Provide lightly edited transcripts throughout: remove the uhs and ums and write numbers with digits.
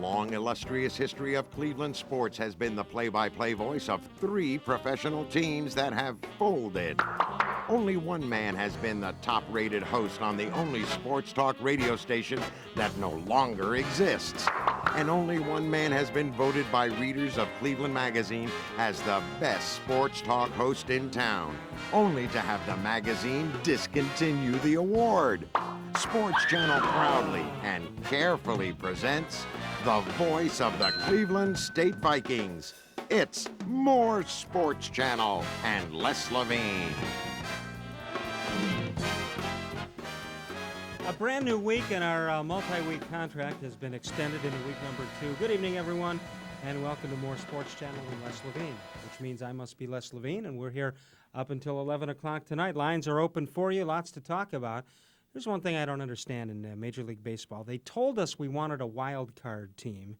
long, illustrious history of Cleveland sports has been the play-by-play voice of 3 professional teams that have folded. Only one man has been the top-rated host on the only sports talk radio station that no longer exists. And only one man has been voted by readers of Cleveland Magazine as the best sports talk host in town, only to have the magazine discontinue the award. Sports Channel proudly and carefully presents the voice of the Cleveland State Vikings. It's More Sports Channel and Les Levine. A brand new week, and our multi-week contract has been extended into week number 2. Good evening, everyone, and welcome to More Sports Channel and Les Levine, which means I must be Les Levine, and we're here up until 11 o'clock tonight. Lines are open for you, lots to talk about. Here's one thing I don't understand in Major League Baseball. They told us we wanted a wild card team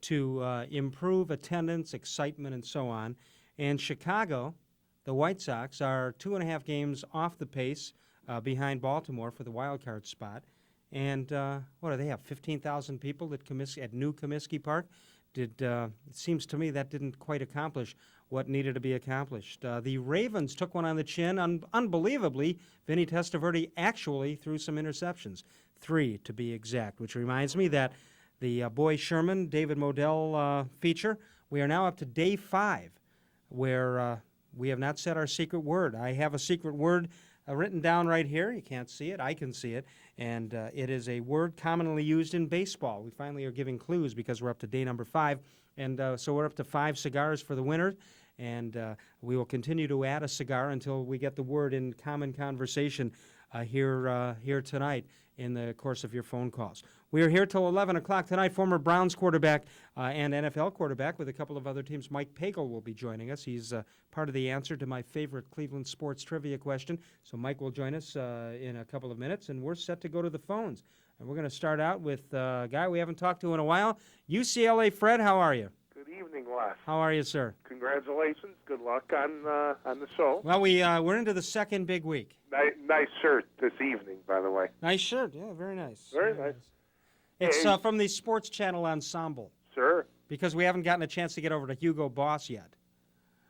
to improve attendance, excitement, and so on. And Chicago, the White Sox, are 2.5 games off the pace behind Baltimore for the wild card spot. And what do they have, 15,000 people at New Comiskey Park? It seems to me that didn't quite accomplish what needed to be accomplished. The Ravens took one on the chin. Unbelievably, Vinny Testaverde actually threw some interceptions, 3 to be exact, which reminds me that the Boy Sherman, David Modell feature, we are now up to day 5, where we have not said our secret word. I have a secret word written down right here. You can't see it. I can see it. And it is a word commonly used in baseball. We finally are giving clues because we're up to day number 5. And so we're up to 5 cigars for the winner. And we will continue to add a cigar until we get the word in common conversation here tonight in the course of your phone calls. We are here till 11 o'clock tonight. Former Browns quarterback and NFL quarterback with a couple of other teams, Mike Pagel, will be joining us. He's part of the answer to my favorite Cleveland sports trivia question. So Mike will join us in a couple of minutes, and we're set to go to the phones. And we're going to start out with a guy we haven't talked to in a while. UCLA Fred, how are you? Good evening, Les. How are you, sir? Congratulations. Good luck on the show. Well, we're into the second big week. Nice shirt this evening, by the way. Nice shirt. Yeah, very nice. Very nice. It's from the Sports Channel Ensemble. Sure. Because we haven't gotten a chance to get over to Hugo Boss yet.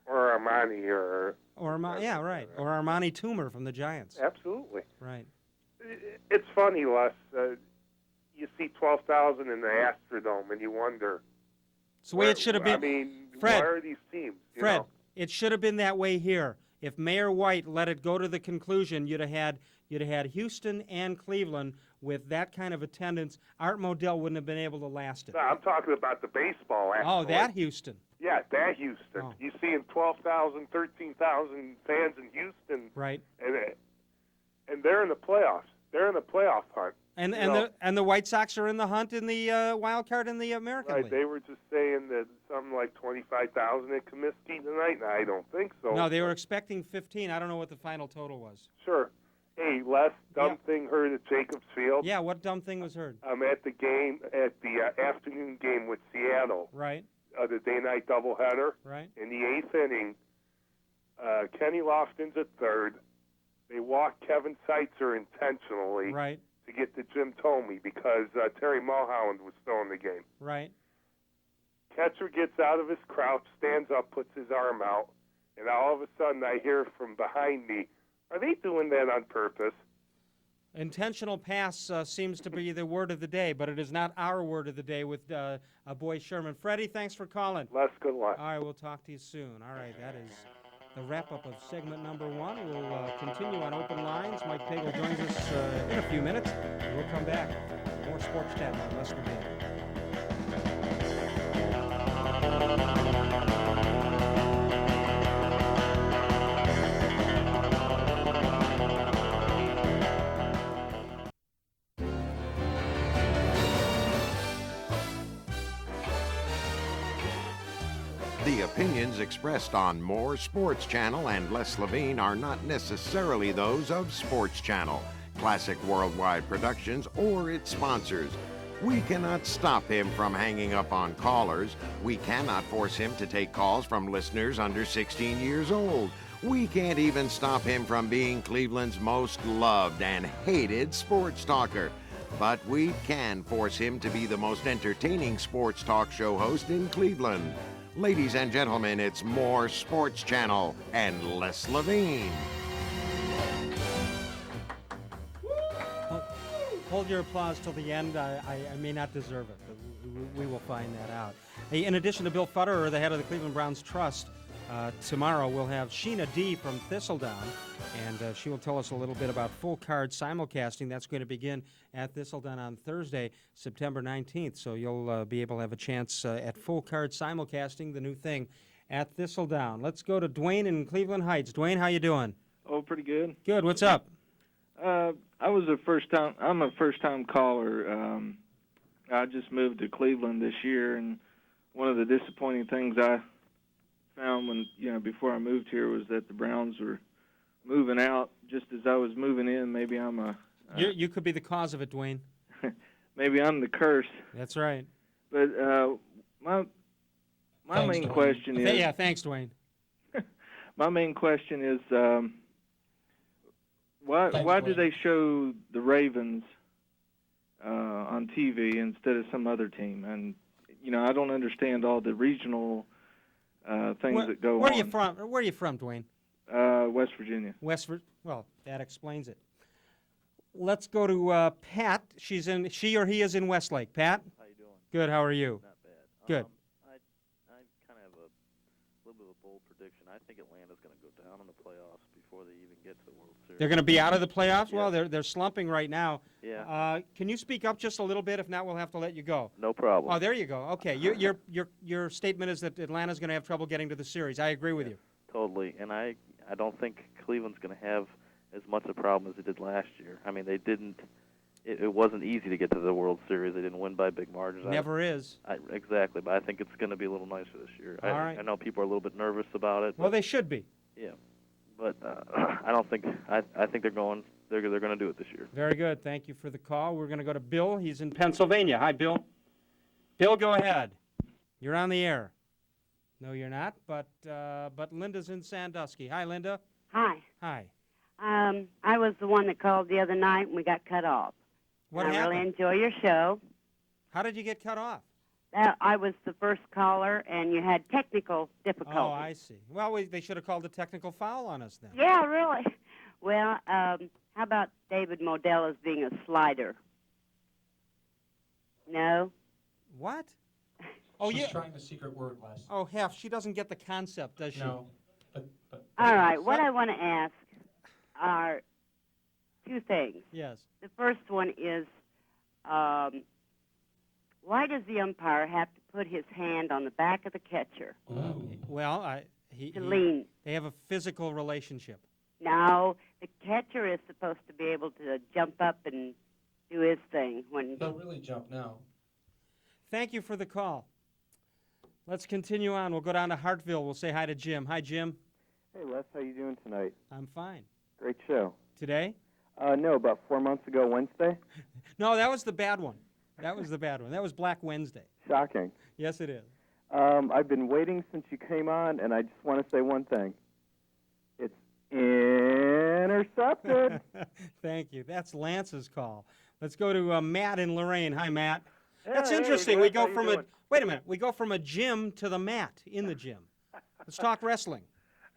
Or Armani or yeah, right. Or Armani Toomer from the Giants. Absolutely. Right. It's funny, Les. You see 12,000 in the Astrodome, and you wonder. It's the way it should have been. I mean, Fred, why are these teams? Fred, it should have been that way here. If Mayor White let it go to the conclusion, you'd have had Houston and Cleveland with that kind of attendance. Art Modell wouldn't have been able to last it. No, I'm talking about the baseball. Actually. Oh, that Houston. Yeah, that Houston. Oh. You seeing 12,000, 13,000 fans in Houston. Right. And they're in the playoffs. They're in the playoff hunt. And the White Sox are in the hunt in the wild card in the American League. They were just saying that something like 25,000 at Comiskey tonight, and I don't think so. No, they were expecting 15. I don't know what the final total was. Sure. Hey, Les, dumb thing heard at Jacobs Field. Yeah, what dumb thing was heard? I'm at the game, at the afternoon game with Seattle. Right. The day-night doubleheader. Right. In the 8th inning, Kenny Lofton's at third. They walked Kevin Seitzer intentionally. Right. To get to Jim Thome because Terry Mulholland was still in the game. Right. Catcher gets out of his crouch, stands up, puts his arm out, and all of a sudden I hear from behind me, are they doing that on purpose? Intentional pass seems to be the word of the day, but it is not our word of the day with Boy Sherman. Freddie, thanks for calling. Les, good luck. All right, we'll talk to you soon. All right, that is the wrap-up of segment number 1. We'll continue on open lines. Mike Pagel joins us in a few minutes. We'll come back. More Sports Chat on Les Levine. The opinions expressed on More Sports Channel and Les Levine are not necessarily those of Sports Channel, Classic Worldwide Productions, or its sponsors. We cannot stop him from hanging up on callers. We cannot force him to take calls from listeners under 16 years old. We can't even stop him from being Cleveland's most loved and hated sports talker. But we can force him to be the most entertaining sports talk show host in Cleveland. Ladies and gentlemen, it's More Sports Channel and Les Levine. Hold your applause till the end. I may not deserve it, but we will find that out. Hey, in addition to Bill Futterer, the head of the Cleveland Browns Trust, tomorrow we'll have Sheena D. from Thistledown, and she will tell us a little bit about full card simulcasting. That's going to begin at Thistledown on Thursday, September 19th. So you'll be able to have a chance at full card simulcasting, the new thing, at Thistledown. Let's go to Dwayne in Cleveland Heights. Dwayne, how you doing? Oh, pretty good. Good. What's up? I'm a first-time caller. I just moved to Cleveland this year, and one of the disappointing things I found before I moved here was that the Browns were moving out just as I was moving in. Maybe You could be the cause of it, Dwayne. Maybe I'm the curse. That's right. But my main question is... Yeah, thanks, Dwayne. My main question is... Why do they show the Ravens on TV instead of some other team? And I don't understand all the regional things that go on. Where are you from, Dwayne? West Virginia. Well, that explains it. Let's go to Pat. She or he is in Westlake. Pat? How you doing? Good. How are you? Not bad. Good. I kind of have a little bit of a bold prediction. I think Atlanta's going to go down in the playoffs before they even get to the World Series. They're going to be out of the playoffs? Yeah. Well, they're slumping right now. Yeah. Can you speak up just a little bit? If not, we'll have to let you go. No problem. Oh, there you go. Okay. Your statement is that Atlanta's going to have trouble getting to the series. I agree with you. Totally. And I don't think Cleveland's going to have as much a problem as they did last year. I mean, they didn't. It wasn't easy to get to the World Series. They didn't win by big margins. Never is. Exactly, but I think it's going to be a little nicer this year. All right. I know people are a little bit nervous about it. Well, they should be. Yeah, but I don't think. I think they're going. They're going to do it this year. Very good. Thank you for the call. We're going to go to Bill. He's in Pennsylvania. Hi, Bill. Bill, go ahead. You're on the air. No, you're not. But Linda's in Sandusky. Hi, Linda. Hi. Hi. I was the one that called the other night and we got cut off. What and happened? I really enjoy your show. How did you get cut off? I was the first caller and you had technical difficulties. Oh, I see. Well, they should have called a technical foul on us then. Yeah, really. Well, how about David Modell as being a slider? No? What? Oh, She's yeah. trying the secret word, Les. Oh, she doesn't get the concept, does she? No. But All right, what I want to ask are two things. Yes. The first one is, why does the umpire have to put his hand on the back of the catcher Well, to lean? they have a physical relationship. No, the catcher is supposed to be able to jump up and do his thing when. they'll really jump now. Thank you for the call. Let's continue on. We'll go down to Hartville. We'll say hi to Jim. Hi, Jim. Hey, Les, how you doing tonight? I'm fine. Great show. Today? No, about 4 months ago Wednesday. No, that was the bad one. That was the bad one. That was Black Wednesday. Shocking. Yes, it is. I've been waiting since you came on, and I just want to say one thing. It's intercepted. Thank you. That's Lance's call. Let's go to Matt in Lorraine. Hi, Matt. That's Hey, interesting. Les, We go how you from doing? wait a minute. We go from a gym to the mat in the gym. Let's talk wrestling.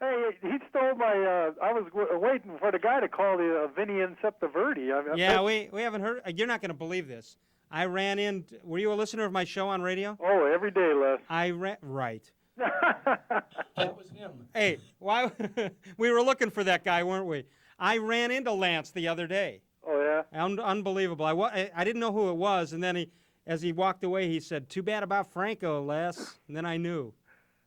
Hey, he stole my. I was waiting for the guy to call the Vinny Inceptiverdi. Yeah, we haven't heard. You're not going to believe this. I ran in. Were you a listener of my show on radio? Oh, every day, Les. I ran. Right. That was him. Hey, why? We were looking for that guy, weren't we? I ran into Lance the other day. Oh yeah. Unbelievable. I didn't know who it was, and then as he walked away, he said, "Too bad about Franco, Les." And then I knew.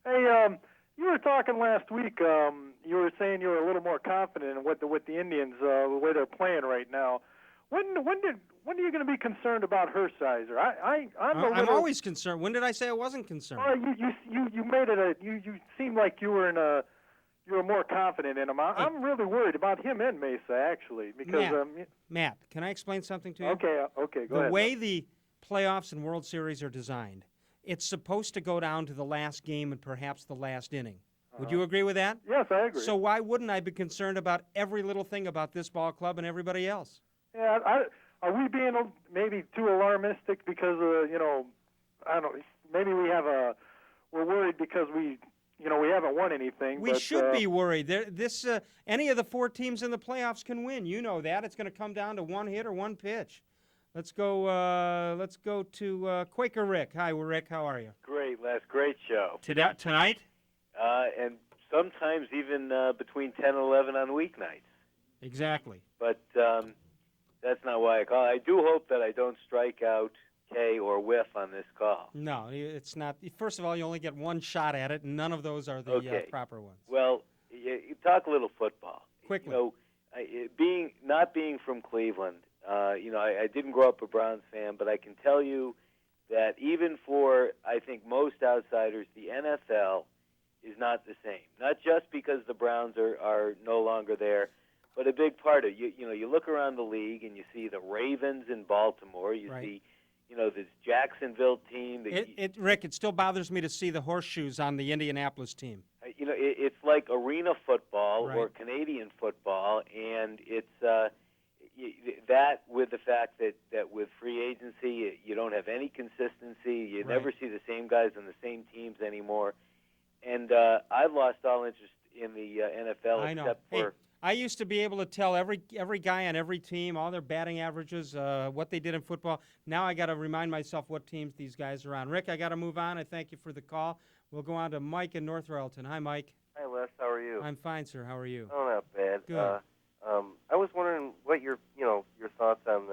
Hey, you were talking last week. You were saying you were a little more confident in with the Indians, the way they're playing right now. When are you going to be concerned about Hershiser? I'm always concerned. When did I say I wasn't concerned? Well, you made it you seemed like you were more confident in him. I'm really worried about him and Mesa actually because Matt, can I explain something to you? Okay, go ahead. The way the playoffs and World Series are designed, it's supposed to go down to the last game and perhaps the last inning. Would you agree with that? Yes, I agree. So why wouldn't I be concerned about every little thing about this ball club and everybody else? Yeah, are we being maybe too alarmistic because I don't know, maybe we're worried because we haven't won anything. We but, should be worried. Any of the 4 teams in the playoffs can win. You know that. It's going to come down to one hit or one pitch. Let's go to Quaker Rick. Hi, Rick. How are you? Great, Les. Great show. Tonight? And sometimes even between 10 and 11 on weeknights. Exactly. But that's not why I call. I do hope that I don't strike out K or whiff on this call. No, it's not. First of all, you only get one shot at it, and none of those are the proper ones. Well, you talk a little football. Quickly. Not being from Cleveland, I didn't grow up a Browns fan, but I can tell you that even for, I think, most outsiders, the NFL is not the same. Not just because the Browns are no longer there, but a big part of it. You look around the league and you see the Ravens in Baltimore. You see, this Jacksonville team. Rick, it still bothers me to see the horseshoes on the Indianapolis team. It's like arena football Right. or Canadian football, and it's that with the fact that with free agency you don't have any consistency. You never see the same guys on the same teams anymore. And I've lost all interest in the NFL I know. except for. I used to be able to tell every guy on every team, all their batting averages, what they did in football. Now I got to remind myself what teams these guys are on. Rick, I got to move on. I thank you for the call. We'll go on to Mike in North Royalton. Hi, Mike. Hi, Les. How are you? I'm fine, sir. How are you? Oh, not bad. Good. I was wondering what your thoughts on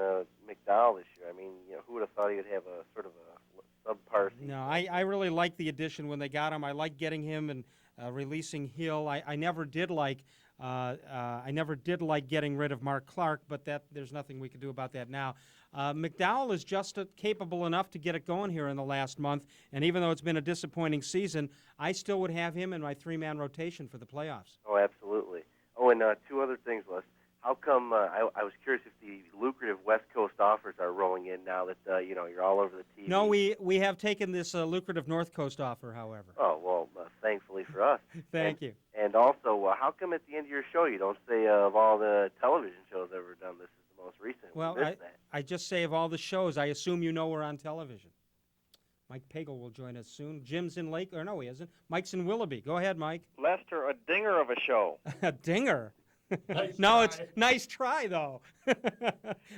McDowell this year. I mean, who would have thought he'd have a sort of a subpar season? No, I really like the addition when they got him. I like getting him and releasing Hill. I never did like getting rid of Mark Clark, but there's nothing we can do about that now. McDowell is just capable enough to get it going here in the last month, and even though it's been a disappointing season, I still would have him in my 3-man rotation for the playoffs. Oh, absolutely. Oh, and 2 other things, Les. How come, I was curious if the lucrative West Coast offers are rolling in now that, you're all over the TV. No, we have taken this lucrative North Coast offer, however. Oh, well, thankfully for us. Thank you. And also, how come at the end of your show you don't say of all the television shows ever done, this is the most recent? Well, I just say of all the shows, I assume you know we're on television. Mike Pagel will join us soon. Jim's in Lake, or no, he isn't. Mike's in Willoughby. Go ahead, Mike. Lester, a dinger of a show. A dinger? Nice No, try. it's nice try, though.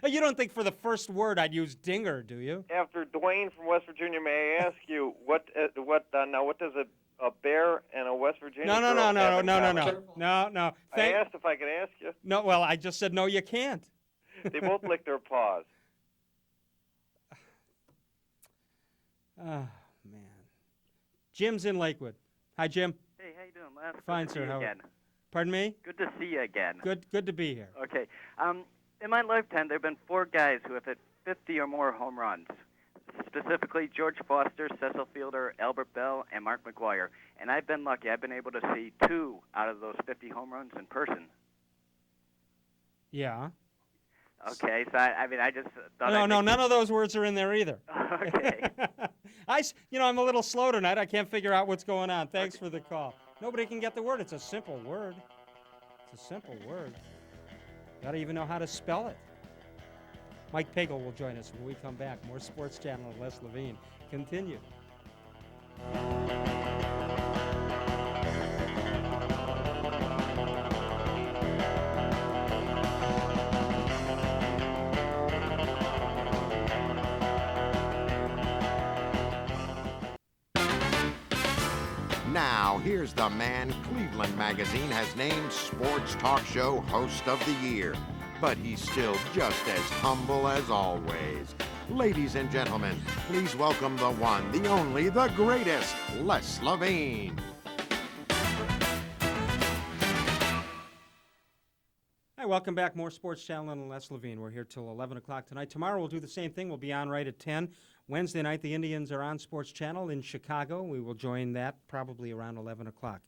You don't think for the first word I'd use dinger, do you? After Dwayne from West Virginia, may I ask you what does a bear and a West Virginia No. girl have in common? No. I asked if I could ask you. No, well, I just said no, you can't. They both lick their paws. Oh, man. Jim's in Lakewood. Hi, Jim. Hey, how you doing, Les? Fine, Good to sir. see you How again. Pardon me? Good to see you again. Good to be here. Okay. In my lifetime, there have been 4 guys who have hit 50 or more home runs. Specifically, George Foster, Cecil Fielder, Albert Bell, and Mark McGuire. And I've been lucky. I've been able to see 2 out of those 50 home runs in person. Yeah. Okay, so I just thought. No, none of those words are in there either. Okay. I'm a little slow tonight. I can't figure out what's going on. Thanks for the call. Nobody can get the word. It's a simple word. Got to even know how to spell it. Mike Pagel will join us when we come back. More Sports Channel and Les Levine. Continue. Now, here's the man Cleveland Magazine has named Sports Talk Show Host of the Year. But he's still just as humble as always. Ladies and gentlemen, please welcome the one, the only, the greatest, Les Levine. Hi, welcome back. More Sports Channel and Les Levine. We're here till 11 o'clock tonight. Tomorrow we'll do the same thing. We'll be on right at 10. Wednesday night, the Indians are on Sports Channel in Chicago. We will join that probably around 11 o'clock.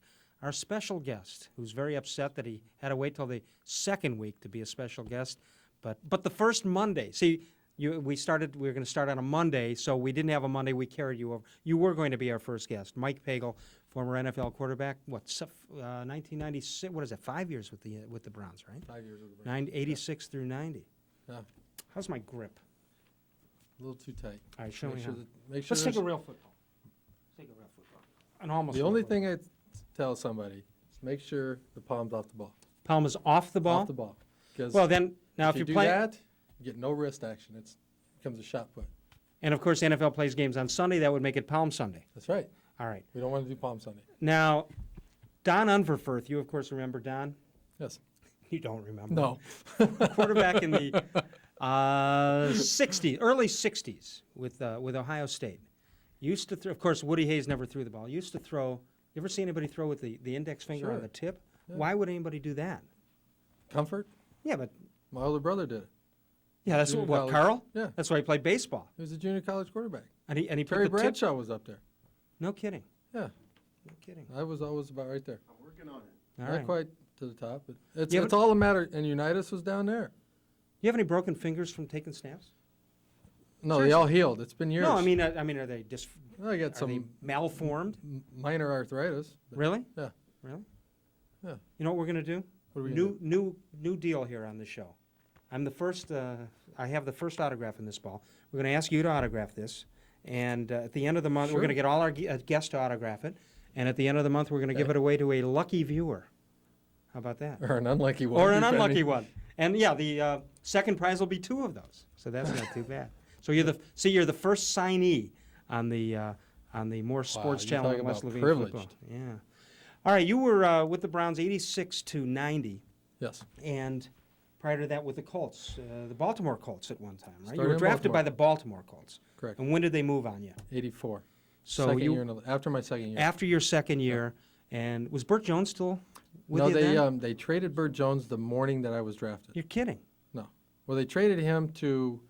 Our special guest, who's very upset that he had to wait till the second week to be a special guest, but the first Monday. See, we were going to start on a Monday, so we didn't have a Monday. We carried you over. You were going to be our first guest, Mike Pagel, former NFL quarterback. 1996? What is it? 5 years with the Browns, right? 5 years with the Browns. 86 through 90. Yeah. How's my grip? A little too tight. All right, show me how. Make sure Let's take a real football. Take a real football. An almost. The real only football. thing I tell somebody is make sure the palm's off the ball. Palm is off the ball. Off the ball. Because well, then now if you you're do playing that, you get no wrist action. It becomes a shot put. And of course, the NFL plays games on Sunday. That would make it Palm Sunday. That's right. All right. We don't want to do Palm Sunday. Now, Don Unverfurth, you of course remember Don? Yes. You don't remember? No. Quarterback in the 60s, early 60s with Ohio State. Used to throw, of course, Woody Hayes never threw the ball. Used to throw, you ever see anybody throw with the index finger Sure. on the tip? Yeah. Why would anybody do that? Comfort? Yeah, but. My older brother did it. Yeah, that's Junior what, college. Carl? Yeah. That's why he played baseball. He was a junior college quarterback. And he put Terry the Bradshaw tip. was up there. No kidding. Yeah. No kidding. I was always about right there. I'm working on it. All Not right. quite to the top, but it's Yeah, but- all a matter. And Unitas was down there. You have any broken fingers from taking snaps? No, Seriously? they all healed. It's been years. No, I mean, are they just I got are they some malformed? minor arthritis. but- Really? Yeah. Really? Yeah. You know what we're going to do? What are we gonna New deal here on the show. I'm the first. I have the first autograph in this ball. We're going to ask you to autograph this, and at the end of the month, we're Sure. going to get all our guests to autograph it, and at the end of the month, we're going to give Okay. it away to a lucky viewer. How about that? Or an unlucky one. Or an depending. unlucky one. And yeah, the second prize will be 2 of those. So that's not too bad. So you're the first signee on the More Sports you're Channel talking in West about Levine privileged. football. Yeah. All right, you were with the Browns 86 to 90. Yes. And prior to that with the Colts, the Baltimore Colts at one time, right? Started You were in drafted by Baltimore. the Baltimore Colts. Correct. And when did they move on you? 84. So Second you year after my second year. after your second year, and was Burt Jones still with No, you then? they traded Burt Jones the morning that I was drafted. You're kidding. No. Well, they traded him to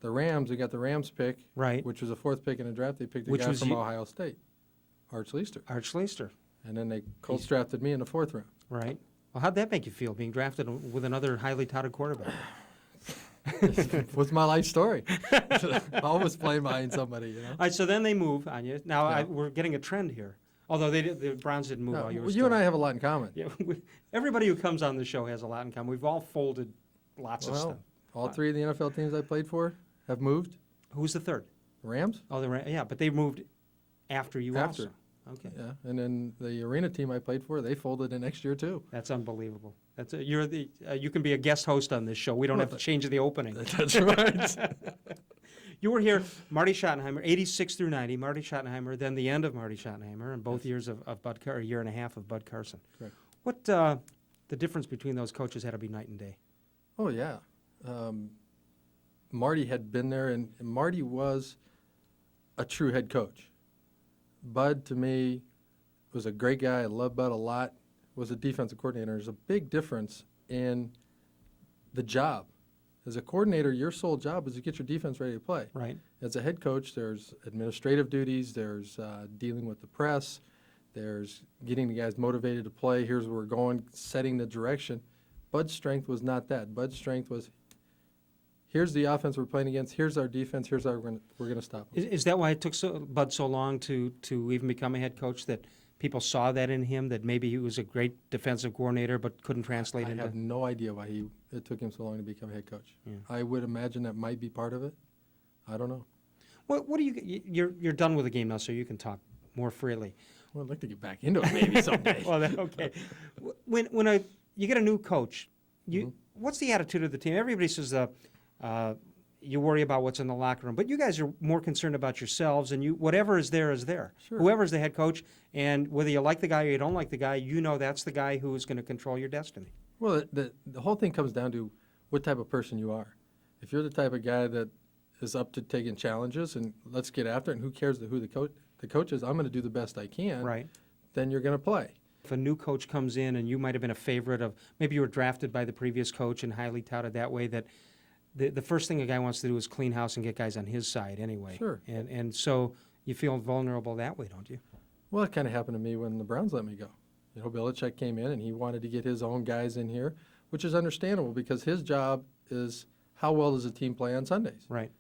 the Rams. They got the Rams pick, Right. which was the 4th pick in the draft. They picked a Which guy was from you- Ohio State, Arch Leicester. Arch Leicester. And then they Colts drafted me in the 4th round. Right. Well, how'd that make you feel, being drafted with another highly touted quarterback? Was my life story. Always playing behind somebody, you know. All right, so then they move on you. Now Yeah. we're getting a trend here. Although the Browns didn't move No, while you were well, still. you and I have a lot in common. Yeah, everybody who comes on the show has a lot in common. We've all folded lots of Well, stuff. all 3 of the NFL teams I played for have moved. Who's the third? The Rams. Oh, yeah, but they moved after you After. also. Okay. Yeah, and then the arena team I played for, they folded in next year too. That's unbelievable. You can be a guest host on this show. We don't have to change the opening. That's right. You were here, Marty Schottenheimer, 86 through 90, Marty Schottenheimer, then the end of Marty Schottenheimer, and both years of Bud Carson, a year and a half of Bud Carson. Correct. What the difference between those coaches had to be night and day? Oh yeah, Marty had been there, and Marty was a true head coach. Bud, to me, was a great guy. I love Bud a lot. Was a defensive coordinator. There's a big difference in the job. As a coordinator, your sole job is to get your defense ready to play. Right. As a head coach, there's administrative duties. There's dealing with the press. There's getting the guys motivated to play. Here's where we're going, setting the direction. Bud's strength was not that. Bud's strength was, here's the offense we're playing against. Here's our defense. Here's how we're going to stop them. Is that why it took Bud so long to even become a head coach, that people saw that in him, that maybe he was a great defensive coordinator but couldn't translate I into? have no idea why it took him so long to become head coach. Yeah. I would imagine that might be part of it. I don't know. What do you're done with the game now, so you can talk more freely. Well, I'd like to get back into it maybe someday. Well, okay. When you get a new coach, what's the attitude of the team? Everybody says you worry about what's in the locker room, but you guys are more concerned about yourselves, and whatever is there is there. Sure. Whoever's the head coach, and whether you like the guy or you don't like the guy, you know that's the guy who is going to control your destiny. Well, the whole thing comes down to what type of person you are. If you're the type of guy that is up to taking challenges and let's get after it, and who cares who the coach is, I'm going to do the best I can, Right. then you're going to play. If a new coach comes in and you might have been a favorite of, maybe you were drafted by the previous coach and highly touted that way, that the first thing a guy wants to do is clean house and get guys on his side anyway. Sure. And so you feel vulnerable that way, don't you? Well, it kind of happened to me when the Browns let me go. You know, Belichick came in and he wanted to get his own guys in here, which is understandable because his job is how well does the team play on Sundays. Right.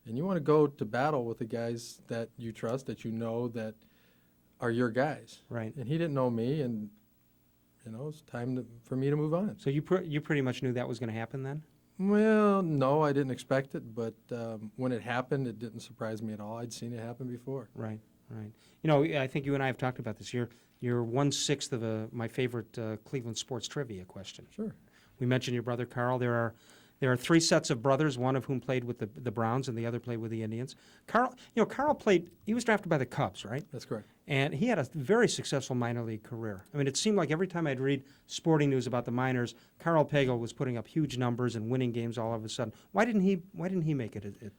And you want to go to battle with the guys that you trust, that you know that are your guys. Right. And he didn't know me, and, you know, it's time for me to move on. So you pretty much knew that was going to happen then? Well, no, I didn't expect it, but when it happened, it didn't surprise me at all. I'd seen it happen before. Right. You know, I think you and I have talked about this. You're 1/6 of my favorite Cleveland sports trivia question. Sure. We mentioned your brother Carl. There are 3 sets of brothers, one of whom played with the Browns and the other played with the Indians. Carl played, he was drafted by the Cubs, right? That's correct. And he had a very successful minor league career. I mean, it seemed like every time I'd read sporting news about the minors, Carl Pagel was putting up huge numbers and winning games all of a sudden. Why didn't he make it?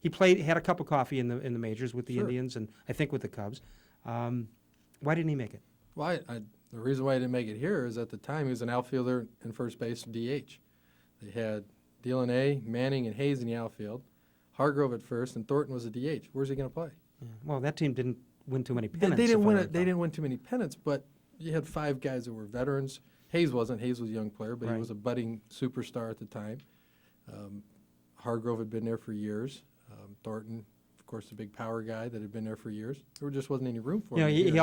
He had a cup of coffee in the majors with the Indians and I think with the Cubs. Why didn't he make it? Well, the reason why I didn't make it here is at the time he was an outfielder and first base DH. They had Delaney, Manning, and Hayes in the outfield, Hargrove at first, and Thornton was a DH. Where's he going to play? Yeah. Well, that team didn't win too many pennants. They didn't win too many pennants, but you had 5 guys that were veterans. Hayes wasn't. Hayes was a young player, but he was a budding superstar at the time. Hargrove had been there for years. Thornton, of course, the big power guy that had been there for years. There just wasn't any room for him. He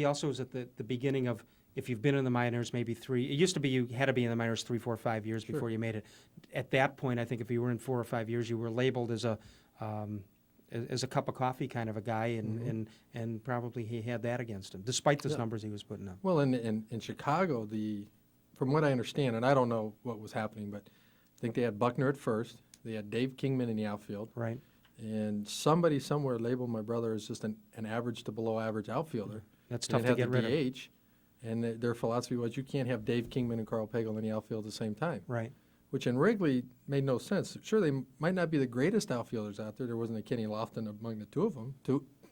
also was at the beginning of, if you've been in the minors maybe 3, it used to be you had to be in the minors 3, 4, 5 years before you made it. At that point, I think if you were in 4 or 5 years, you were labeled as a cup of coffee kind of a guy, and probably he had that against him, despite those numbers he was putting up. Well, in Chicago, from what I understand, and I don't know what was happening, but I think they had Buckner at first. They had Dave Kingman in the outfield. Right. And somebody somewhere labeled my brother as just an average to below average outfielder. That's tough to get rid of. DH, and their philosophy was you can't have Dave Kingman and Carl Pagel in the outfield at the same time. Right. Which in Wrigley made no sense. Sure, they might not be the greatest outfielders out there. There wasn't a Kenny Lofton among the 2 of them.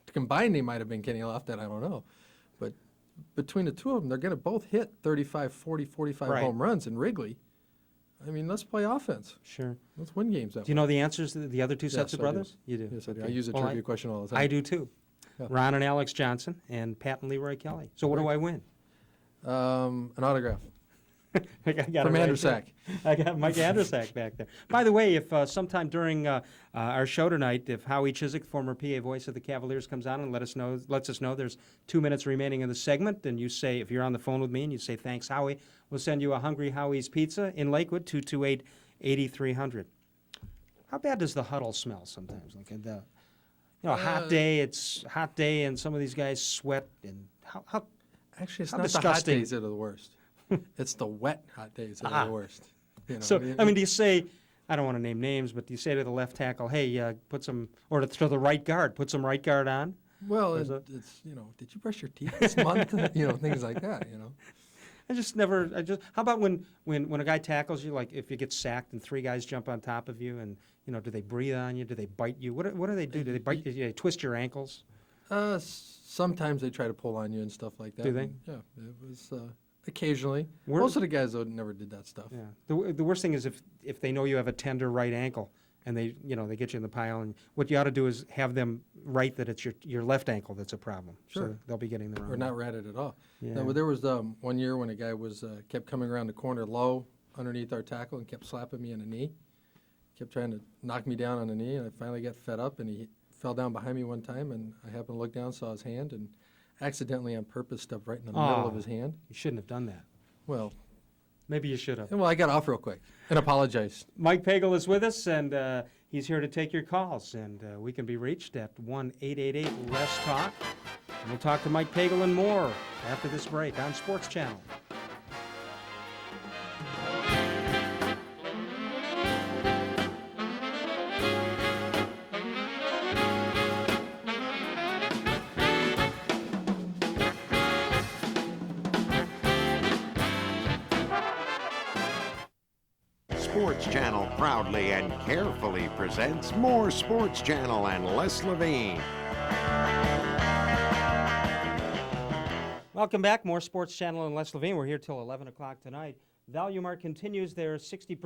Combined, they might have been Kenny Lofton, I don't know. But between the 2 of them, they're going to both hit 35, 40, 45 home runs in Wrigley. I mean, let's play offense. Sure. Let's win games that way. Do you know the answers to the other 2 sets of brothers? You do. Yes, I do. I use a trivia question all the time. I do too. Yeah. Ron and Alex Johnson and Pat and Leroy Kelly. So what do I win? An autograph. I got From Andersack. I got Mike Andersack back there. By the way, if sometime during our show tonight, if Howie Chiswick, former PA voice of the Cavaliers, comes on and lets us know there's 2 minutes remaining in the segment, and you say, if you're on the phone with me and you say, thanks, Howie, we'll send you a Hungry Howie's Pizza in Lakewood, 228-8300. How bad does the huddle smell sometimes? Like hot day, it's hot day, and some of these guys sweat, and how Actually, it's how not disgusting. the hot days that are the worst. It's the wet hot days that are the worst. You know, So, I mean, do you say, I don't want to name names, but do you say to the left tackle, hey, put some, or to the right guard, put some right guard on? Well, it's, did you brush your teeth this month? Things like that, How about when a guy tackles you, like if you get sacked and 3 guys jump on top of you, and, do they breathe on you? Do they bite you? What do they do? Do they bite you? Do they twist your ankles? Sometimes they try to pull on you and stuff like that. Do they? Yeah, it was occasionally. Most of the guys, though, never did that stuff. Yeah. The worst thing is if they know you have a tender right ankle and they get you in the pile, and what you ought to do is have them write that it's your left ankle that's a problem. Sure. So they'll be getting the wrong Or not ratted at all. Yeah. No, but there was one year when a guy was kept coming around the corner low underneath our tackle and kept slapping me in the knee. Kept trying to knock me down on the knee, and I finally got fed up, and he fell down behind me one time, and I happened to look down, saw his hand, and accidentally on purpose stepped right in the middle of his hand. You shouldn't have done that. Well, maybe you should have. Well, I got off real quick and apologized. Mike Pagel is with us, and he's here to take your calls, and we can be reached at 1-888-LES-TALK. And we'll talk to Mike Pagel and more after this break on Sports Channel. Sports Channel proudly and carefully presents More Sports Channel and Les Levine. Welcome back, More Sports Channel and Les Levine. We're here till 11 o'clock tonight. Value Mart continues their 60%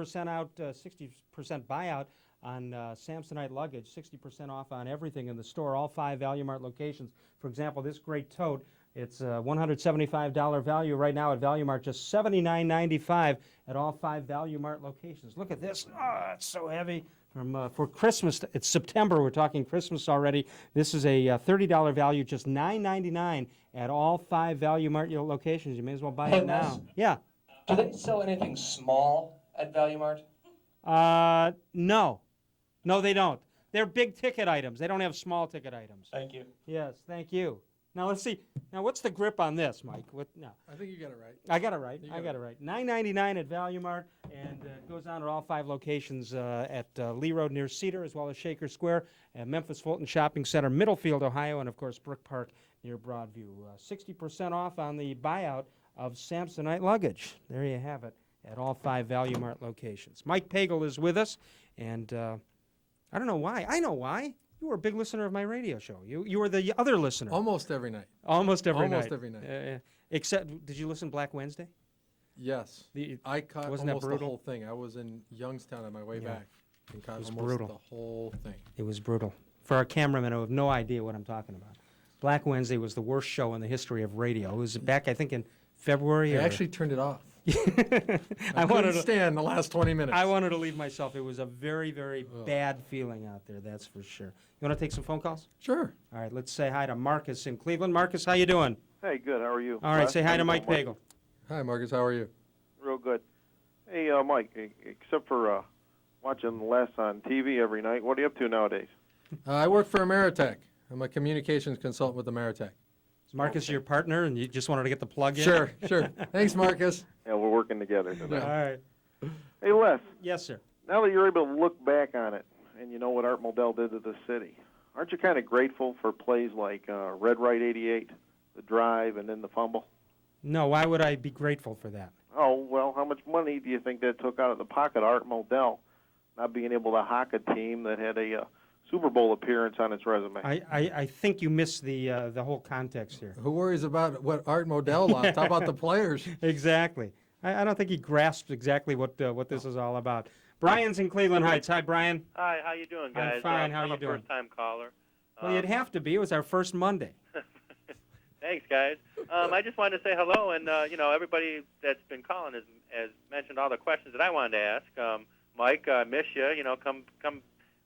buyout on Samsonite luggage, 60% off on everything in the store, all 5 Value Mart locations. For example, this great tote, it's a $175 value right now at Value Mart, just $79.95 at all 5 Value Mart locations. Look at this. Oh, it's so heavy. For Christmas, it's September. We're talking Christmas already. This is a $30 value, just $9.99 at all 5 Value Mart locations. You may as well buy it now. Yeah. Do they sell anything small at Value Mart? No. No, they don't. They're big ticket items. They don't have small ticket items. Thank you. Yes, thank you. Now let's see. Now what's the grip on this, Mike? What? No. I think you got it right. I got it right. I got it right. $9.99 at Value Mart, and it goes on at all 5 locations at Lee Road near Cedar, as well as Shaker Square, and Memphis Fulton Shopping Center, Middlefield, Ohio, and of course Brook Park near Broadview. 60% off on the buyout of Samsonite luggage. There you have it at all 5 Value Mart locations. Mike Pagel is with us, and I don't know why. I know why. You were a big listener of my radio show. You were the other listener. Almost every night. Almost every night. Almost every night. Except, did you listen Black Wednesday? Yes. I caught wasn't that almost the brutal? whole thing. I was in Youngstown on my way back and caught It was almost brutal. the whole thing. It was brutal. For our cameramen who have no idea what I'm talking about, Black Wednesday was the worst show in the history of radio. It was back, I think, in February. I actually turned it off. I couldn't stand the last 20 minutes. I wanted to leave myself. It was a very, very bad feeling out there, that's for sure. You want to take some phone calls? Sure. All right, let's say hi to Marcus in Cleveland. Marcus, how you doing? Hey, good. How are you? All right, Les, say how hi you to Mike doing, Pagel. Hi, Marcus. How are you? Real good. Hey, Mike, except for watching Les on TV every night, what are you up to nowadays? I work for Ameritech. I'm a communications consultant with Ameritech. Is Marcus your partner, and you just wanted to get the plug in? Sure, sure. Thanks, Marcus. Yeah, we're working together today. All right. Hey, Les. Yes, sir. Now that you're able to look back on it, and you know what Art Modell did to the city, aren't you kind of grateful for plays like Red Right 88, the drive, and then the fumble? No, why would I be grateful for that? Oh, well, how much money do you think that took out of the pocket, Art Modell, not being able to hock a team that had a Super Bowl appearance on its resume? I think you missed the whole context here. Who worries about what Art Modell lost? How about the players? Exactly. I don't think he grasped exactly what this is all about. Brian's in Cleveland Heights. Hi, Brian. Hi, how you doing, guys? I'm fine. How I'm you doing? a first-time caller. Well, you'd have to be. It was our first Monday. Thanks, guys. I just wanted to say hello, and everybody that's been calling has mentioned all the questions that I wanted to ask. Mike, I miss you. Come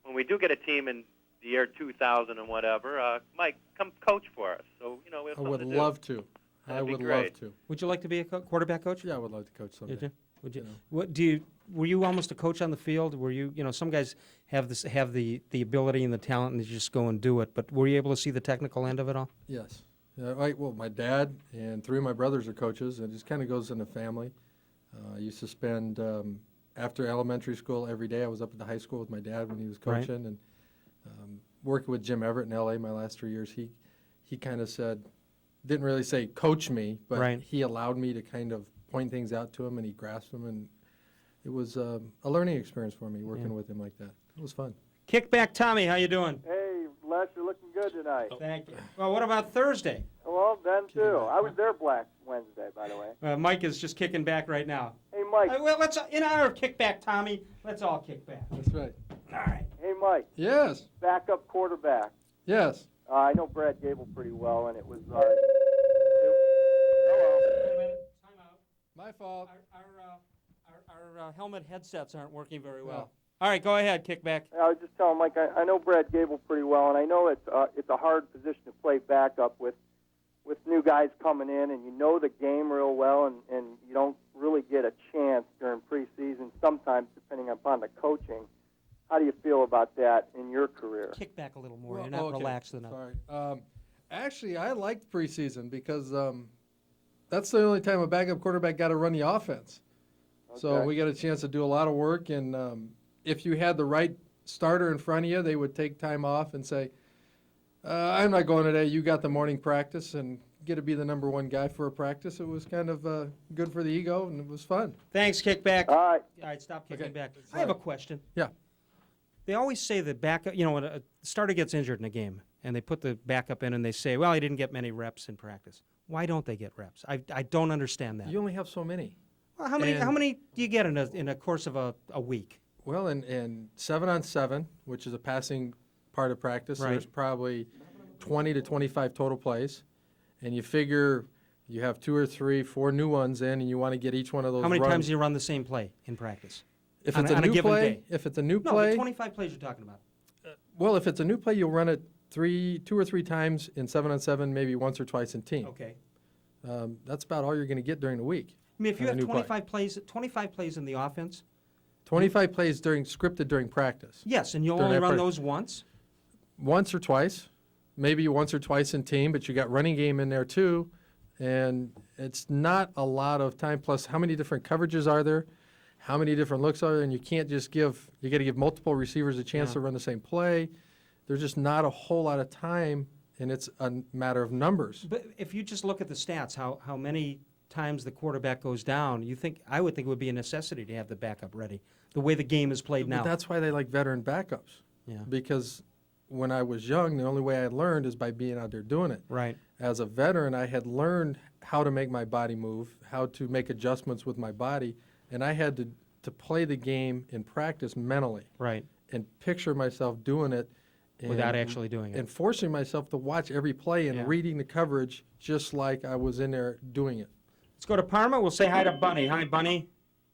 when we do get a team in the year 2000 and whatever. Mike, come coach for us. So we have I something would to do. love to. That'd I be would great. love to. Would you like to be a quarterback coach? Yeah, I would love to coach someday. Would you? What do you? Were you almost a coach on the field? Were you? Some guys have the ability and the talent, and they just go and do it. But were you able to see the technical end of it all? Yes. Well, my dad and 3 of my brothers are coaches, and it just kind of goes in the family. I used to spend after elementary school every day. I was up at the high school with my dad when he was Right. coaching, and working with Jim Everett in L.A. my last 3 years. He kind of said, didn't really say coach me, but Right. he allowed me to kind of point things out to him, and he grasped them, and it was a learning experience for me working with him like that. It was fun. Kickback Tommy, how you doing? Hey, Les, you're looking good tonight. Thank you. Well, what about Thursday? Well, then, too. I was there Black Wednesday, by the way. Mike is just kicking back right now. Hey, Mike. Well, let's in honor of Kickback Tommy, let's all kick back. That's right. All right. Hey, Mike. Yes. Backup quarterback. Yes. I know Brad Gable pretty well, and it was... Hello. My fault. Our helmet headsets aren't working very well. All right, go ahead, Kickback. I was just telling Mike, I know Brad Gable pretty well, and I know it's a hard position to play backup with new guys coming in, and you know the game real well, and you don't really get a chance during preseason, sometimes depending upon the coaching. How do you feel about that in your career? Kick back a little more. Well, You're not okay. relaxed enough. Sorry. Actually, I liked preseason because that's the only time a backup quarterback got to run the offense. So Okay. we got a chance to do a lot of work, and if you had the right starter in front of you, they would take time off and say, I'm not going today. You got the morning practice, and get to be the number 1 guy for a practice. It was kind of good for the ego, and it was fun. Thanks, Kickback. All right, stop kicking Okay. back. I have a question. Yeah. They always say that backup, when a starter gets injured in a game, and they put the backup in, and they say, well, he didn't get many reps in practice. Why don't they get reps? I don't understand that. You only have so many. Well, how many do you get in a course of a week? Well, in 7-on-7, which is a passing part of practice, Right. there's probably 20 to 25 total plays. And you figure you have 2 or 3, 4 new ones in, and you want to get each one of those How many runs. times do you run the same play in practice? If on it's a on new given play, day? if it's a new No, play, the 25 plays you're talking about. well, if it's a new play, you'll run it 2 or 3 times in 7-on-7, maybe once or twice in team. Okay. That's about all you're going to get during the week. I mean, if you on a have new play. 25 plays in the offense, 25 plays scripted during practice. Yes, and you'll During only that run part- those once? Once or twice, maybe once or twice in team, but you got running game in there too, and it's not a lot of time. Plus, how many different coverages are there? How many different looks are there? And you can't just you got to give multiple receivers a chance Yeah. to run the same play. There's just not a whole lot of time, and it's a matter of numbers. But if you just look at the stats, how many times the quarterback goes down, I would think it would be a necessity to have the backup ready, the way the game is played now. But that's why they like veteran backups. Yeah. Because when I was young, the only way I learned is by being out there doing it. Right. As a veteran, I had learned how to make my body move, how to make adjustments with my body, and I had to play the game in practice mentally. Right. And picture myself doing it. Without actually doing it. And forcing myself to watch every play and Yeah. reading the coverage just like I was in there doing it. Let's go to Parma. We'll say hi to Bunny. Hi, Bunny.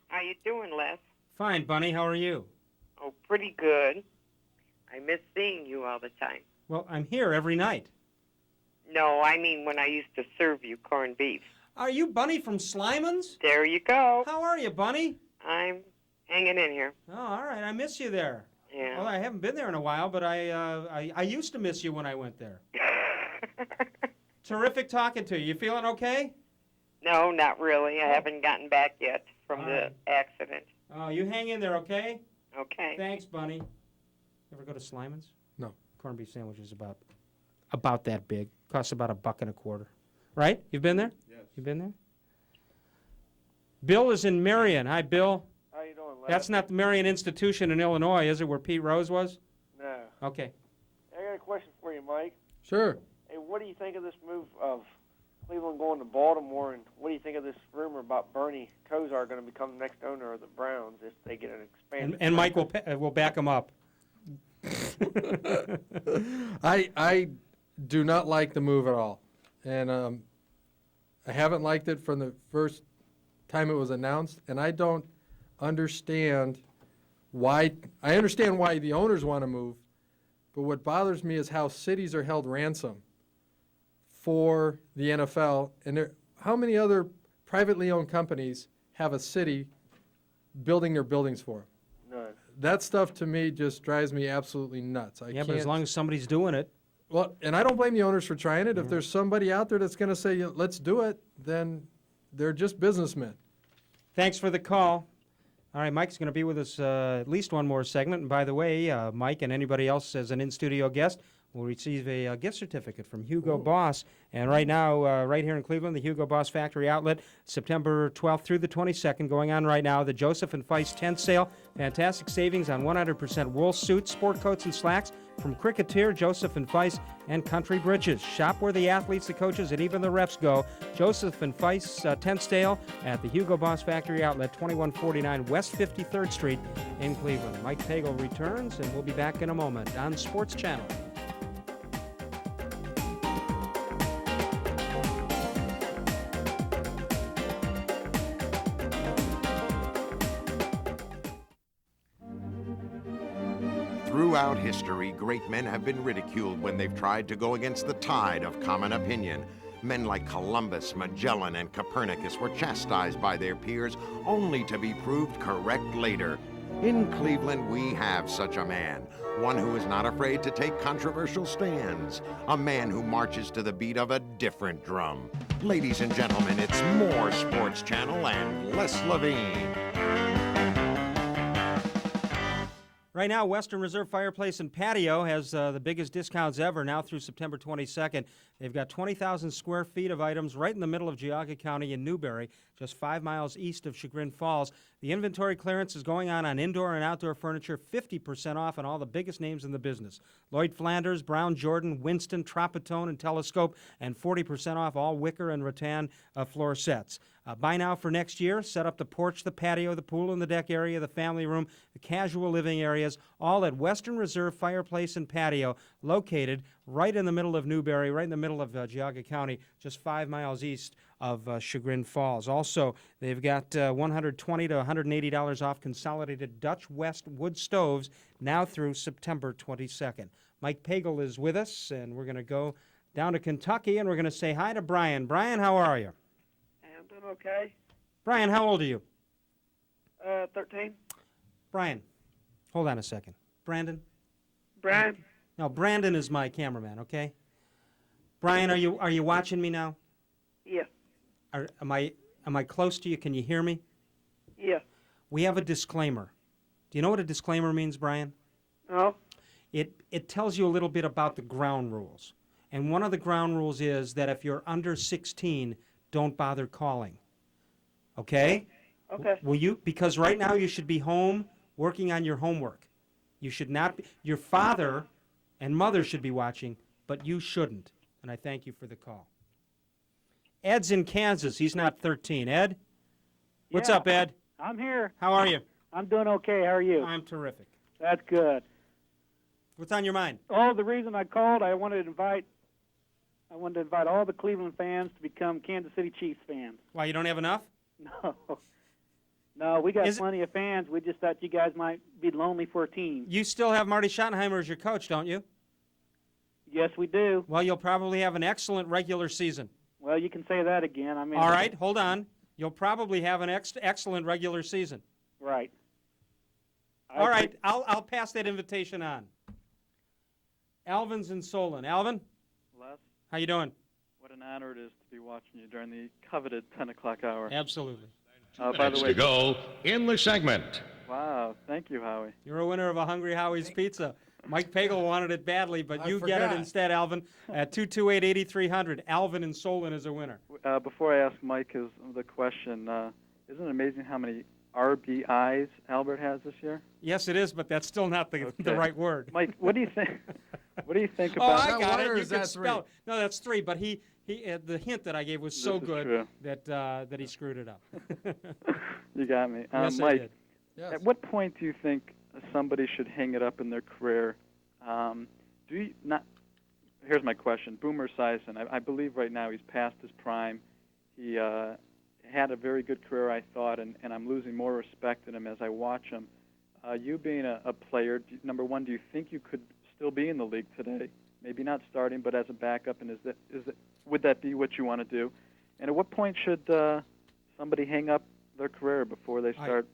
How you doing, Les? Fine, Bunny. How are you? Oh, pretty good. I miss seeing you all the time. Well, I'm here every night. No, I mean when I used to serve you corned beef. Are you Bunny from Slyman's? There you go. How are you, Bunny? I'm hanging in here. Oh, all right. I miss you there. Yeah. Well, I haven't been there in a while, but I used to miss you when I went there. Terrific talking to you. You feeling okay? No, not really. I haven't gotten back yet from All the right. accident. Oh, you hang in there, okay? Okay. Thanks, Bunny. Ever go to Slyman's? No. Corned beef sandwich is about that big. Costs about $1.25. Right? You've been there? Yes. You've been there? Bill is in Marion. Hi, Bill. How you doing, Les? That's not the Marion Institution in Illinois, is it, where Pete Rose was? No. Okay. I got a question for you, Mike. Sure. Hey, what do you think of this move of Cleveland going to Baltimore, and what do you think of this rumor about Bernie Kosar going to become the next owner of the Browns if they get an expansion? And Mike will back him up. I do not like the move at all. And I haven't liked it from the first time it was announced, and I don't understand why. I understand why the owners want to move, but what bothers me is how cities are held ransom for the NFL. And how many other privately owned companies have a city building their buildings for them? None. That stuff to me just drives me absolutely nuts. Yeah, but as long as somebody's doing it. Well, and I don't blame the owners for trying it. If there's somebody out there that's going to say, let's do it, then they're just businessmen. Thanks for the call. All right, Mike's going to be with us at least one more segment. And by the way, Mike and anybody else as an in-studio guest will receive a gift certificate from Hugo Boss. And right now, right here in Cleveland, the Hugo Boss Factory Outlet, September 12th through the 22nd, going on right now, the Joseph and Feist tent sale. Fantastic savings on 100% wool suits, sport coats, and slacks from Cricketeer, Joseph and Feist, and Country Britches. Shop where the athletes, the coaches, and even the refs go. Joseph and Feist's tent sale at the Hugo Boss Factory Outlet, 2149 West 53rd Street in Cleveland. Mike Pagel returns, and we'll be back in a moment on Sports Channel. Throughout history, great men have been ridiculed when they've tried to go against the tide of common opinion. Men like Columbus, Magellan, and Copernicus were chastised by their peers only to be proved correct later. In Cleveland, we have such a man, one who is not afraid to take controversial stands, a man who marches to the beat of a different drum. Ladies and gentlemen, it's More Sports Channel and Les Levine. Right now, Western Reserve Fireplace and Patio has the biggest discounts ever now through September 22nd. They've got 20,000 square feet of items right in the middle of Geauga County in Newberry, just 5 miles east of Chagrin Falls. The inventory clearance is going on indoor and outdoor furniture, 50% off on all the biggest names in the business. Lloyd Flanders, Brown Jordan, Winston, Tropitone, and Telescope, and 40% off all wicker and rattan floor sets. Buy now for next year. Set up the porch, the patio, the pool and the deck area, the family room, the casual living areas, all at Western Reserve Fireplace and Patio, located right in the middle of Newberry, right in the middle of Geauga County, just 5 miles east of Chagrin Falls. Also, they've got $120 to $180 off consolidated Dutch West wood stoves now through September 22nd. Mike Pagel is with us, and we're going to go down to Kentucky, and we're going to say hi to Brian. Brian, how are you? I'm doing okay. Brian, how old are you? 13. Brian, hold on a second. Brandon? Brian? No, Brandon is my cameraman, okay? Brian, are you watching me now? Yeah. Am I close to you? Can you hear me? Yeah. We have a disclaimer. Do you know what a disclaimer means, Brian? No. It tells you a little bit about the ground rules. And one of the ground rules is that if you're under 16, don't bother calling. Okay? Okay. Will you? Because right now you should be home working on your homework. You should not be. Your father and mother should be watching, but you shouldn't. And I thank you for the call. Ed's in Kansas. He's not 13. Ed? What's Yeah. up, Ed? I'm here. How are you? I'm doing okay. How are you? I'm terrific. That's good. What's on your mind? Oh, the reason I called, I wanted to invite all the Cleveland fans to become Kansas City Chiefs fans. Why, you don't have enough? No. No, we got plenty of fans. We just thought you guys might be lonely for a team. You still have Marty Schottenheimer as your coach, don't you? Yes, we do. Well, you'll probably have an excellent regular season. Well, you can say that again. I mean. All right, hold on. You'll probably have an excellent regular season. Right. All right, I'll pass that invitation on. Alvin's in Solon. Alvin? Les, How you doing? what an honor it is to be watching you during the coveted 10 o'clock hour. Absolutely. By the way, to go in the segment. wow, thank you, Howie. You're a winner of a Hungry Howie's Pizza. Mike Pagel wanted it badly, but you get it instead, Alvin, at 228-8300. Alvin in Solon is a winner. Before I ask Mike the question, isn't it amazing how many RBIs Albert has this year? Yes, it is, but that's still not the right word. Mike, what do you think? What do you think Oh, about? I got it. You can spell. No, that's 3. But he the hint that I gave was so good true. that he screwed it up. You got me, Yes, I Mike. did. Yes. At what point do you think somebody should hang it up in their career? Do you not? Here's my question: Boomer Esiason. I believe right now he's past his prime. He had a very good career, I thought, and I'm losing more respect in him as I watch him. You being a player, number one, do you think you could still be in the league today? Maybe not starting, but as a backup, and would that be what you want to do? And at what point should somebody hang up their career before they start?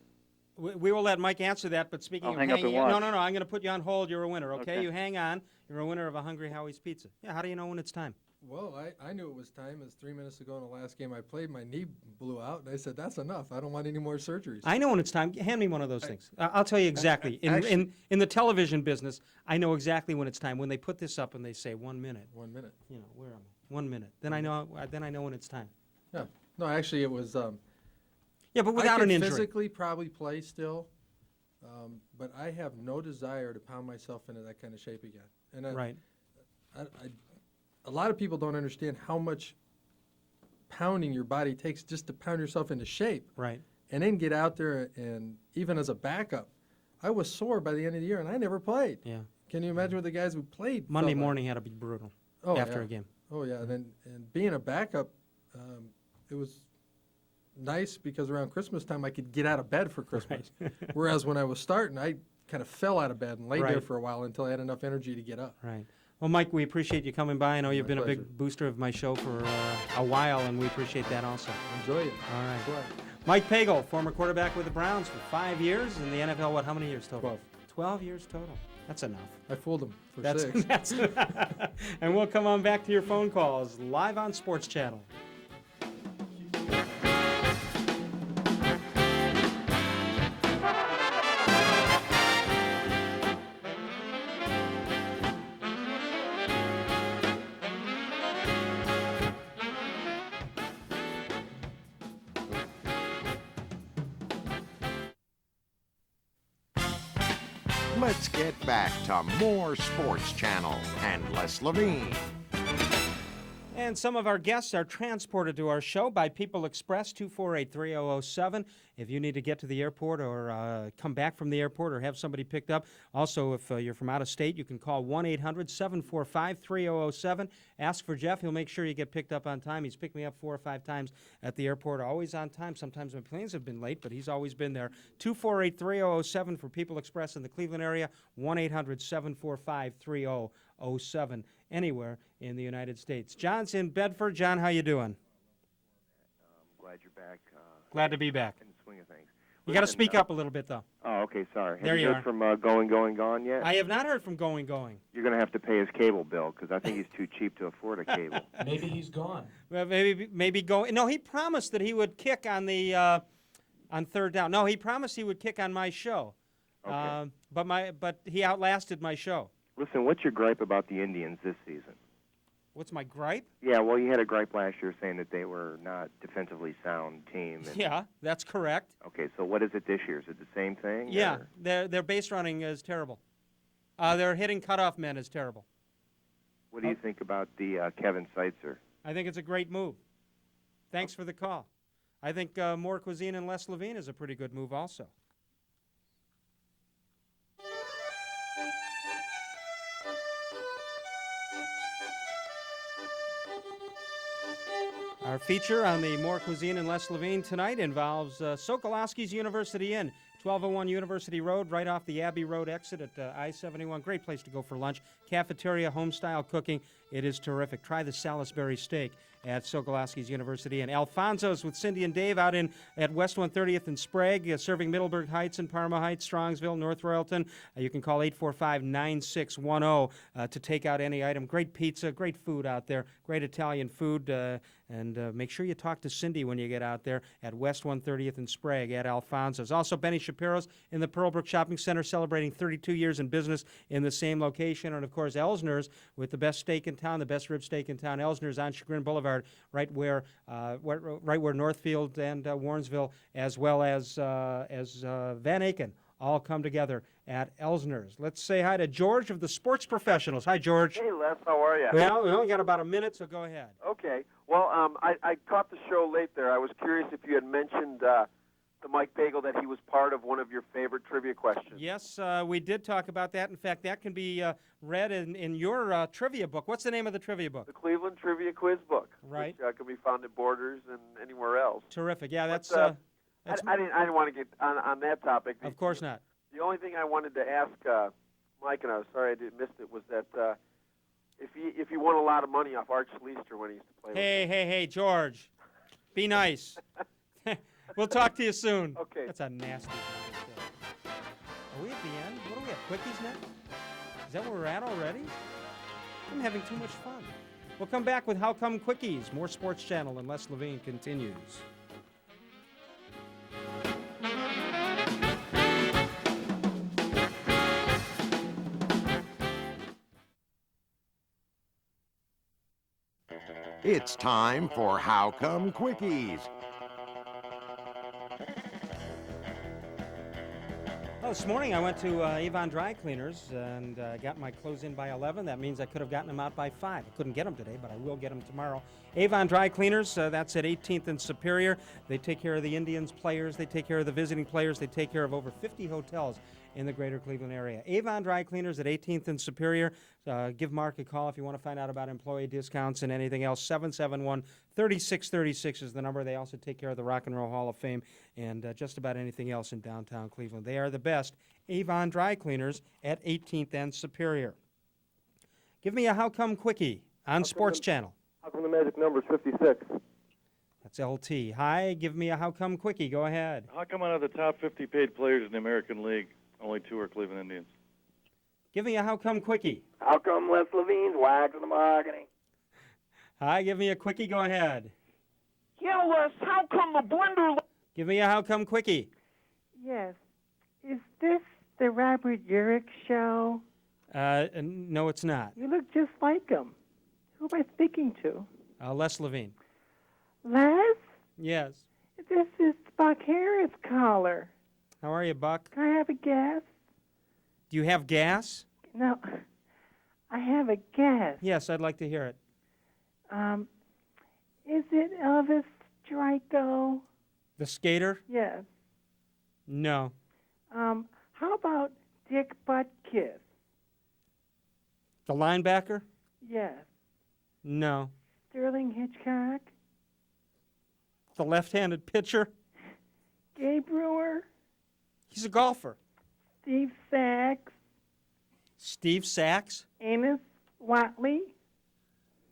We will let Mike answer that, but speaking I'll of hang up hanging, and watch. no, I'm going to put you on hold. You're a winner, okay? Okay. You hang on. You're a winner of a Hungry Howie's Pizza. Yeah, how do you know when it's time? Well, I knew it was time. It was 3 minutes ago in the last game I played. My knee blew out, and I said, that's enough. I don't want any more surgeries. I know when it's time. Hand me one of those things. I'll tell you exactly. In the television business, I know exactly when it's time. When they put this up and they say 1 minute. 1 minute. You know, where am I? 1 minute. Then I know when it's time. Yeah. No, actually, it was. Yeah, but without I an could injury. physically probably play still, but I have no desire to pound myself into that kind of shape again. And Right. A lot of people don't understand how much pounding your body takes just to pound yourself into shape. Right. And then get out there, and even as a backup, I was sore by the end of the year, and I never played. Yeah. Can you imagine what the guys who played? Monday felt like? morning had to be brutal after a game. Oh yeah, and being a backup, it was nice because around Christmas time I could get out of bed for Christmas. Right. Whereas when I was starting, I kind of fell out of bed and laid there Right. for a while until I had enough energy to get up. Right. Well, Mike, we appreciate you coming by. I know you've My been a pleasure. big booster of my show for a while, and we appreciate that also. Enjoy it. All right. Enjoy it. Mike Pagel, former quarterback with the Browns for 5 years in the NFL. What? How many years total? 12. 12 years total. That's enough. I fooled them for That's 6. And we'll come on back to your phone calls live on Sports Channel. Let's get back to More Sports Channel and Les Levine. And some of our guests are transported to our show by People Express, 248-3007. If you need to get to the airport or come back from the airport or have somebody picked up. Also, if you're from out of state, you can call 1-800-745-3007. Ask for Jeff. He'll make sure you get picked up on time. He's picked me up 4 or 5 times at the airport, always on time. Sometimes my planes have been late, but he's always been there. 248-3007 for People Express in the Cleveland area, 1-800-745-3007. Anywhere in the United States. John's in Bedford. John, how you doing? Glad you're back. Glad to be back. In the swing of things. You got to Listen, speak up a little bit, though. Oh, okay, sorry. Have There you heard are. from Going yet? I have not heard from Going. You're going to have to pay his cable bill because I think he's too cheap to afford a cable. Maybe he's gone. Well, maybe Going. No, he promised that he would kick on the on third down. No, he promised he would kick on my show. Okay. But he outlasted my show. Listen, what's your gripe about the Indians this season? What's my gripe? Yeah, well, you had a gripe last year saying that they were not defensively sound team. Yeah, that's correct. Okay, so what is it this year? Is it the same thing? Yeah, or their base running is terrible. Their hitting cutoff men is terrible. what do you think about the Kevin Seitzer? I think it's a great move. Thanks for the call. I think More Cuisine and Les Levine is a pretty good move also. Our feature on the More Cuisine and Les Levine tonight involves Sokolowski's University Inn, 1201 University Road, right off the Abbey Road exit at I-71. Great place to go for lunch. Cafeteria, home-style cooking. It is terrific. Try the Salisbury steak at Sokolowski's University Inn. Alfonso's with Cindy and Dave out at West 130th and Sprague, serving Middleburg Heights and Parma Heights, Strongsville, North Royalton. You can call 845-9610 to take out any item. Great pizza, great food out there, great Italian food. And make sure you talk to Cindy when you get out there at West 130th and Sprague at Alfonso's. Also, Benny Shapiro's in the Pearlbrook Shopping Center, celebrating 32 years in business in the same location. And, of course, Elsner's with the best steak in town, the best rib steak in town. Elsner's on Chagrin Boulevard, right where Northfield and Warrensville, as well as Van Aken, all come together at Elsner's. Let's say hi to George of the Sports Professionals. Hi, George. Hey, Les, how are you? Well, we only got about a minute, so go ahead. Okay. Well, I caught the show late there. I was curious if you had mentioned to Mike Pagel that he was part of one of your favorite trivia questions. Yes, we did talk about that. In fact, that can be read in your trivia book. What's the name of the trivia book? The Cleveland Trivia Quiz Book. Right. Which can be found at Borders and anywhere else. Terrific. Yeah, that's... I didn't want to get on that topic. Of course not. The only thing I wanted to ask Mike, and I was sorry I missed it, was that if he won a lot of money off Arch Leister when he used to play. Hey, George. Be nice. We'll talk to you soon. Okay. That's a nasty guy. Are we at the end? What do we have, quickies now? Is that where we're at already? I'm having too much fun. We'll come back with How Come Quickies. More Sports Channel and Les Levine continues. It's time for How Come Quickies. Well, this morning I went to Avon Dry Cleaners and got my clothes in by 11. That means I could have gotten them out by 5. I couldn't get them today, but I will get them tomorrow. Avon Dry Cleaners, that's at 18th and Superior. They take care of the Indians players. They take care of the visiting players. They take care of over 50 hotels in the greater Cleveland area. Avon Dry Cleaners at 18th and Superior. Give Mark a call if you want to find out about employee discounts and anything else. 771-3636 is the number. They also take care of the Rock and Roll Hall of Fame and just about anything else in downtown Cleveland. They are the best. Avon Dry Cleaners at 18th and Superior. Give me a How Come Quickie on Sports Channel. How come the magic number is 56? That's LT. Hi, give me a How Come Quickie. Go ahead. How come out of the top 50 paid players in the American League, only 2 are Cleveland Indians? Give me a How Come Quickie. How come Les Levine's wagging the mahogany? Hi, give me a Quickie. Go ahead. Yeah, Les, how come the blender... Give me a How Come Quickie. Yes. Is this the Robert Urich show? No, it's not. You look just like him. Who am I speaking to? Les Levine. Les? Yes. This is Buck Harris caller. How are you, Buck? Can I have a guess? Do you have gas? No. I have a guess. Yes, I'd like to hear it. Is it Elvis Draco? The skater? Yes. No. How about Dick Butkus? The linebacker? Yes. No. Sterling Hitchcock? The left-handed pitcher? Gabe Brewer? He's a golfer. Steve Sachs? Steve Sachs? Amos Watley?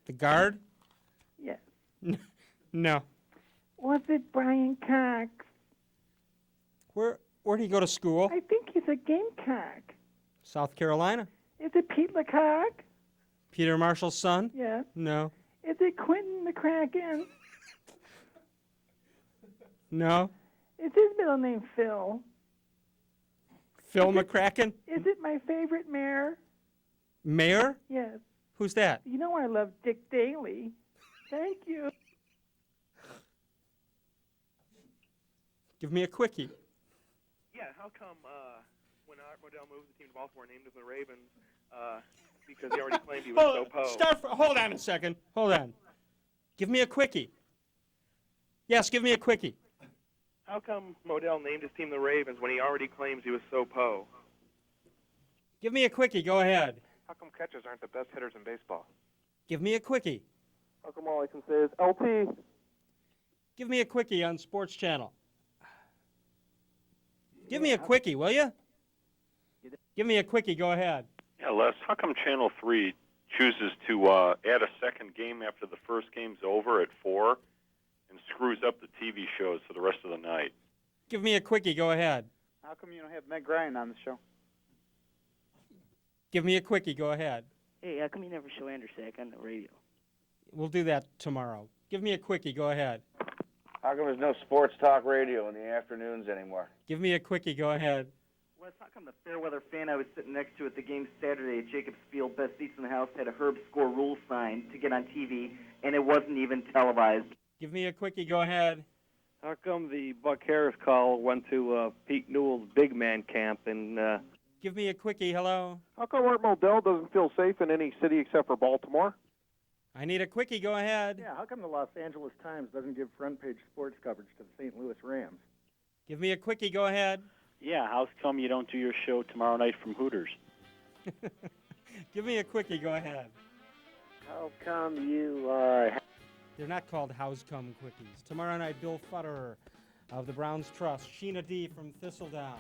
The guard? Yes. No. Was it Brian Cox? Where did he go to school? I think he's a Gamecock. South Carolina. Is it Pete LeCoq? Peter Marshall's son? Yes. No. Is it Quentin McCracken? No. Is his middle name Phil? Phil McCracken? Is it my favorite mayor? Mayor? Yes. Who's that? You know I love Dick Daley. Thank you. Give me a quickie. Yeah, how come when Art Modell moved the team to Baltimore, named him the Ravens, because he already claimed he was so Hold on a second. Hold on. Give me a quickie. Yes, give me a quickie. How come Modell named his team the Ravens when he already claims he was so po? Give me a quickie. Go ahead. How come catchers aren't the best hitters in baseball? Give me a quickie. How come all I can say is LT? Give me a quickie on Sports Channel. Give me a quickie, will you? Give me a quickie. Go ahead. Yeah, Les, how come Channel 3 chooses to add a second game after the first game's over at 4 and screws up the TV shows for the rest of the night? Give me a quickie. Go ahead. How come you don't have Meg Ryan on the show? Give me a quickie. Go ahead. Hey, how come you never show Andersack on the radio? We'll do that tomorrow. Give me a quickie. Go ahead. How come there's no sports talk radio in the afternoons anymore? Give me a quickie. Go ahead. Wes, how come the Fairweather fan I was sitting next to at the game Saturday at Jacobs Field, best seats in the house, had a Herb Score rule sign to get on TV, and it wasn't even televised? Give me a quickie. Go ahead. How come the Buck Harris call went to Pete Newell's big man camp and... Give me a quickie. Hello. How come Art Modell doesn't feel safe in any city except for Baltimore? I need a quickie. Go ahead. Yeah, how come the Los Angeles Times doesn't give front-page sports coverage to the St. Louis Rams? Give me a quickie. Go ahead. Yeah, how come you don't do your show tomorrow night from Hooters? Give me a quickie. Go ahead. How come you They're not called House Come Quickies. Tomorrow night, Bill Futter of the Browns Trust, Sheena D. from Thistledown.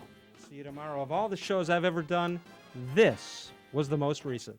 See you tomorrow. Of all the shows I've ever done, this was the most recent.